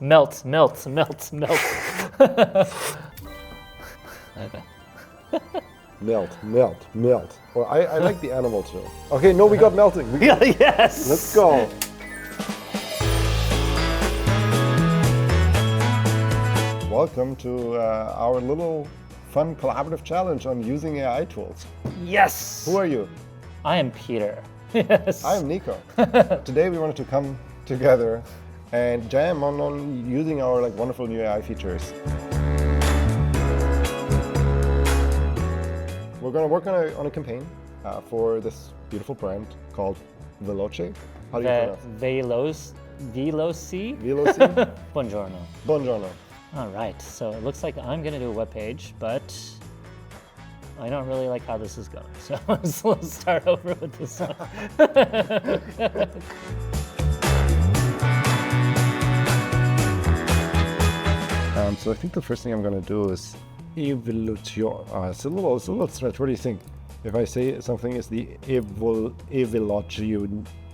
Melt, melt, melt, melt. Melt, melt, melt. Well, I like the animal too. Okay, no, we got melting. Yes. Let's go. Welcome to our little fun collaborative challenge on using AI tools. Yes. Who are you? I am Peter. Yes. I am Nico. Today we wanted to come together and jam on using our wonderful new AI features. We're going to work on a campaign for this beautiful brand called Véloce. How do you pronounce it? Véloce. Véloce? Buongiorno. Buongiorno. All right, so it looks like I'm gonna do a web page, but I don't really like how this is going. So let's start over with this one. So I think the first thing I'm going to do is evolution. It's a little stretch. What do you think? If I say something is the evolution.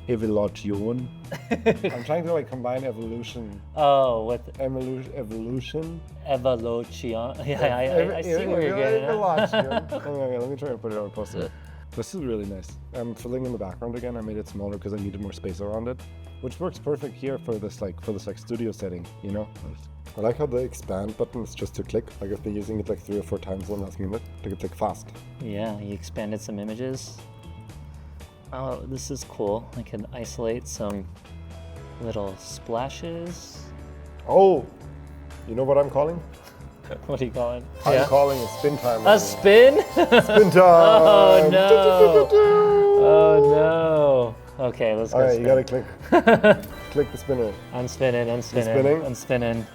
I'm trying to combine evolution. Oh, with Evolution. evolution. Yeah, I see where you're getting at. Okay, let me try and put it on a post-it. This is really nice. I'm filling in the background again. I made it smaller because I needed more space around it, which works perfect here for this studio setting, you know? I like how the expand button is just to click. I've been using it 3 or 4 times on last minute to click fast. Yeah, you expanded some images. Oh, this is cool. I can isolate some little splashes. Oh, you know what I'm calling? What do you call it? I'm calling it spin time. A spin? Spin time! Oh no! Oh no! Okay, let's go. Alright, spin. you gotta click. Click the spinner. I'm spinning. spinning? I'm spinning.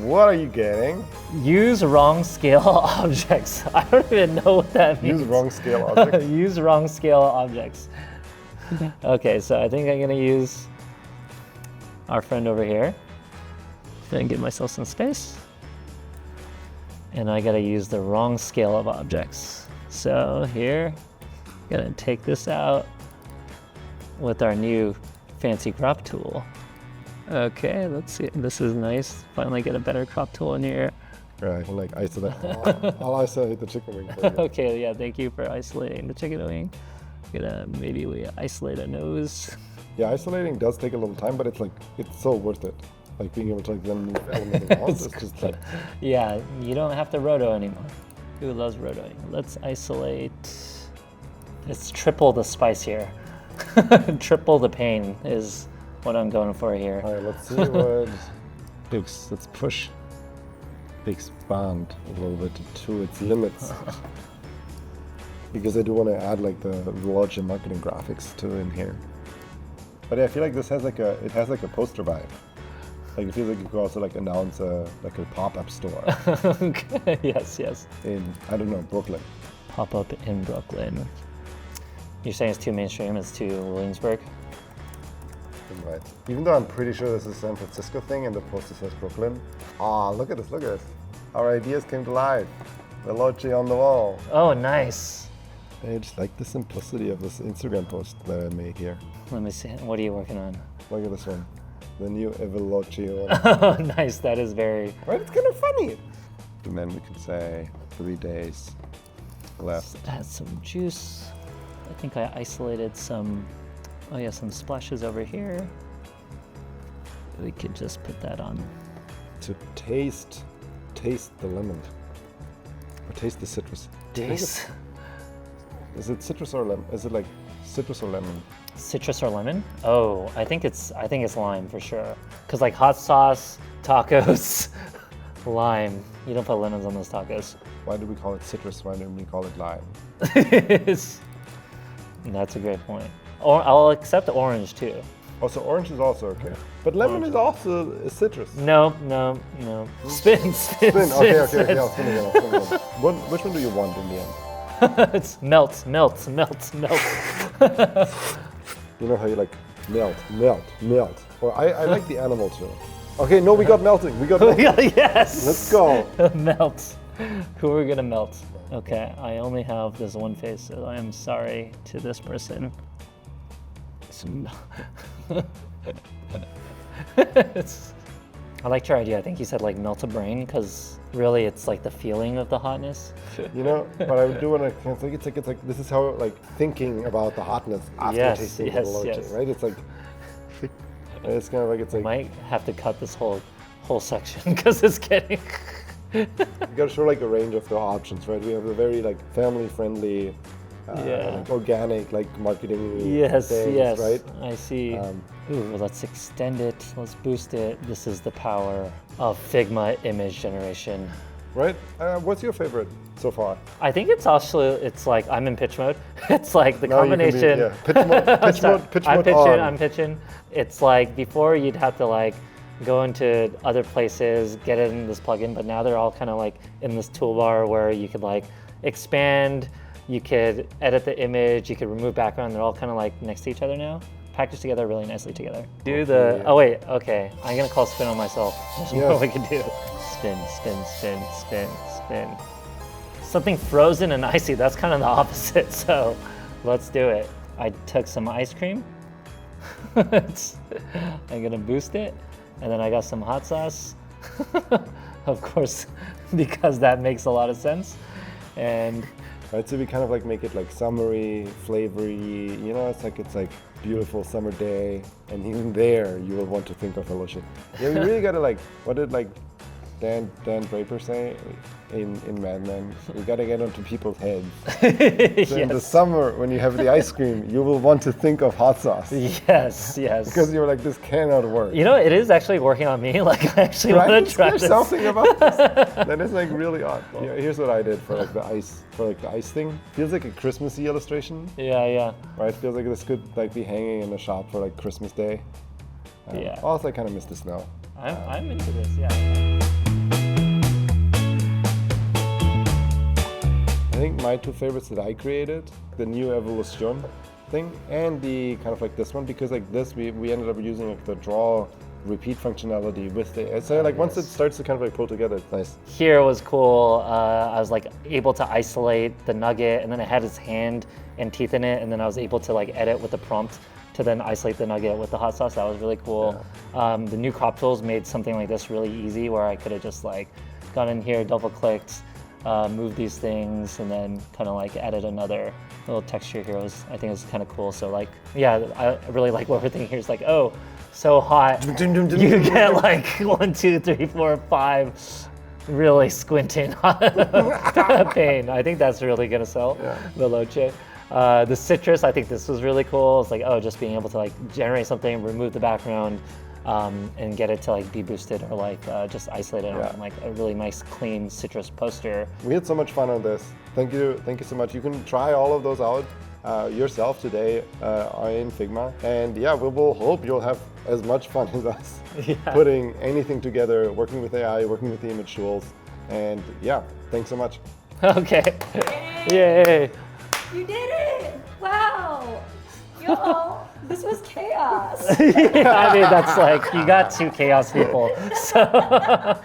What are you getting? Use wrong scale objects. I don't even know what that means. Use wrong scale object. Use wrong scale objects. Okay, so I think I'm gonna use our friend over here. Gonna give myself some space. And I gotta use the wrong scale of objects. So here, gonna take this out with our new fancy crop tool. Okay, let's see. This is nice. Finally get a better crop tool in here. Right, isolate. I'll isolate the chicken wing for you. Okay, yeah, thank you for isolating the chicken wing. Maybe we isolate a nose. Yeah, isolating does take a little time, but it's so worth it. Being able to then move elements around. It's just Yeah, you don't have to roto anymore. Who loves rotoing? Let's isolate. It's triple the spice here. Triple the pain is what I'm going for here. All right, let's see what. Let's push the expand a little bit to its limits. Because I do want to add the Véloce marketing graphics to in here. But yeah, I feel like this has it has a poster vibe. It feels like you could also announce a pop-up store. Okay. Yes. In, I don't know, Brooklyn. Pop-up in Brooklyn. You're saying it's too mainstream, it's too Williamsburg? Right. Even though I'm pretty sure this is a San Francisco thing and the poster says Brooklyn. Ah, look at this. Our ideas came to life. Véloce on the wall. Oh, nice. I just like the simplicity of this Instagram post that I made here. Let me see. What are you working on? Look at this one. The new Véloce one. Oh, nice. That is very... Right? It's kind of funny. And then we can say 3 days left. Add some juice. I think I isolated some... Oh yeah, some splashes over here. We could just put that on. To taste the lemon. Or taste the citrus. Taste. Is it citrus or lemon? Is it citrus or lemon? Citrus or lemon? Oh, I think it's lime for sure. Cause hot sauce, tacos, lime. You don't put lemons on those tacos. Why do we call it citrus? Why don't we call it lime? That's a great point. Or I'll accept orange too. Also, orange is also okay. But lemon is also a citrus. No. Spin. Okay, I'll spin again. Which one do you want in the end? It's melt. You know how you melt. Or I like the animal too. Okay, no, we got melting. Yes. Let's go. Melt. Who are we gonna melt? Okay, I only have this one face, so I am sorry to this person. I liked your idea. I think you said like melt a brain, because really it's like the feeling of the hotness. You know, but I do want to think it's like this is how like thinking about the hotness after Yes, tasting the yes, Véloce, yes. right? It's like it's kind of like it's like Might have to cut this whole section because it's getting. you gotta show like a range of the options, right? We have a very like family friendly, like organic like marketing Yes, things, yes. right? I see. Ooh, well, let's extend it. Let's boost it. This is the power of Figma image generation. Right? What's your favorite so far? I think it's like I'm in pitch mode. It's like the Now you can be- combination. yeah. Pitch mode on. I'm pitching. It's like before you'd have to like go into other places, get it in this plugin, but now they're all kind of like in this toolbar where you could like expand, you could edit the image, you could remove background. They're all kind of like next to each other now, packaged together really nicely together. Do the, Yeah. oh wait, okay. I'm gonna call spin on myself. There's Yes. more we can do. Spin, spin, spin, spin, spin. Something frozen and icy, that's kind of the opposite, so let's do it. I took some ice cream. I'm gonna boost it, and then I got some hot sauce. Of course, because that makes a lot of sense. And Right, so we kind of like make it like summery, flavory, you know, it's like beautiful summer day, and even there you will want to think of Véloce. Yeah, we really gotta like, what did like Dan Draper say in Mad Men? We gotta get onto people's heads. So in the yes, summer, when you have the ice cream, you will want to think of hot sauce. yes, yes. Because you're like, this cannot work. You know, it is actually working on me. Like, I actually Right? want to try There's this. something about this that is like really odd. Yeah, here's what I did for like the ice thing. Feels like a Christmassy illustration, Yeah, yeah. right? Feels like this could like be hanging in a shop for like Christmas Day. Yeah. Also, I kind of miss the snow. I'm into this, yeah. I think my two favorites that I created, the new Evolution thing and the kind of like this one, because like this we ended up using like the draw repeat functionality with the, so like once it starts to kind of like pull together, it's nice. Here was cool. I was like able to isolate the nugget, and then it had its hand and teeth in it, and then I was able to like edit with the prompt to then isolate the nugget with the hot sauce. That was really cool. The new crop tools made something like this really easy, where I could have just like gone in here, double clicked, moved these things, and then kind of like added another little texture here. I think it's kind of cool. So like, yeah, I really like what we're thinking here. It's like, oh, so hot. You get like 1, 2, 3, 4, 5 really squinting pain. I think that's really gonna sell Véloce. The citrus, I think this was really cool. It's like, oh, just being able to like generate something, remove the background, and get it to like be boosted or like just isolate it on like a really nice clean citrus poster. We had so much fun on this. Thank you so much. You can try all of those out yourself today in Figma, and yeah, we will hope you'll have as much fun as us putting anything together, working with AI, working with the image tools, and yeah, thanks so much. Okay. Yay. You did it! Wow! Yo, this was chaos. I mean, that's like, you got 2 chaos people. So